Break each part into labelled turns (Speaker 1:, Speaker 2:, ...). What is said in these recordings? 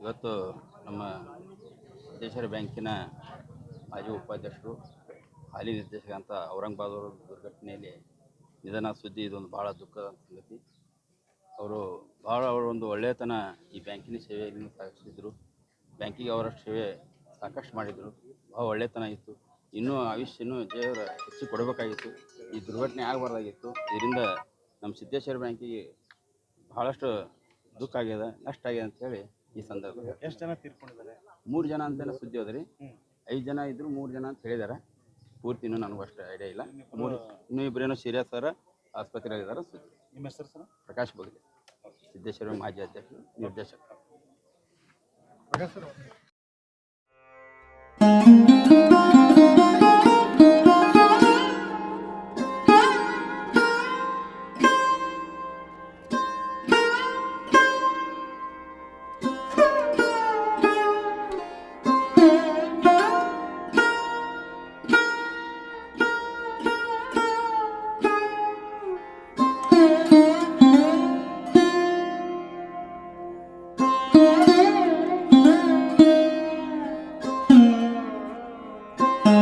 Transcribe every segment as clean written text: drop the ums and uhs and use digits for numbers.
Speaker 1: ಇವತ್ತು ನಮ್ಮ ಸಿದ್ದೇಶ್ವರ ಬ್ಯಾಂಕಿನ ಮಾಜಿ ಉಪಾಧ್ಯಕ್ಷರು ಹಾಲಿ ನಿರ್ದೇಶಕ ಅಂತ ಔರಂಗಾಬಾದ್ ಅವರ ದುರ್ಘಟನೆಯಲ್ಲಿ ನಿಧನ ಸುದ್ದಿ ಇದೊಂದು ಭಾಳ ದುಃಖದ ಸಂಗತಿ. ಅವರು ಒಂದು ಒಳ್ಳೆಯತನ ಈ ಬ್ಯಾಂಕಿನ ಸೇವೆಯನ್ನು ಸಾಗಿಸಿದ್ರು. ಬ್ಯಾಂಕಿಗೆ ಅವರ ಸೇವೆ ಸಾಕಷ್ಟು ಮಾಡಿದರು. ಭಾಳ ಒಳ್ಳೆಯತನ ಇತ್ತು. ಇನ್ನೂ ಆಯುಷ್ಯನೂ ದೇವರ ಹೆಚ್ಚು ಕೊಡಬೇಕಾಗಿತ್ತು. ಈ ದುರ್ಘಟನೆ ಆಗಬಾರ್ದಾಗಿತ್ತು. ಇದರಿಂದ ನಮ್ಮ ಸಿದ್ದೇಶ್ವರ ಬ್ಯಾಂಕಿಗೆ ಭಾಳಷ್ಟು ದುಃಖ ಆಗ್ಯದ, ನಷ್ಟ ಆಗ್ಯದ ಅಂಥೇಳಿ ಈ ಸಂದರ್ಭ.
Speaker 2: ಎಷ್ಟು ಜನ ತೀರ್ಕೊಂಡಿದ್ದಾರೆ?
Speaker 1: 3 ಜನ ಅಂತೆಲ್ಲ ಸುದ್ದಿ ಹೋದ್ರಿ. 5 ಜನ ಇದ್ರು, 3 ಜನ ಅಂತ ಹೇಳಿದ್ದಾರೆ. ಪೂರ್ತಿ ಇನ್ನೂ ನನಗೂ ಅಷ್ಟು ಐಡಿಯಾ ಇಲ್ಲ. ಇನ್ನೂ ಇಬ್ಬರೇನೋ ಸೀರಿಯಸ್ ಅವರ ಆಸ್ಪತ್ರೆಯಲ್ಲಿದ್ದಾರೆ ಸುದ್ದಿ.
Speaker 2: ನಿಮ್ಮ ಹೆಸರು ಸರ್?
Speaker 1: ಪ್ರಕಾಶ್ ಬಗ್ಲಿ, ಸಿದ್ದೇಶ್ವರ ಮಾಜಿ ಅಧ್ಯಕ್ಷ ನಿರ್ದೇಶಕ.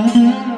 Speaker 3: Mm-hmm.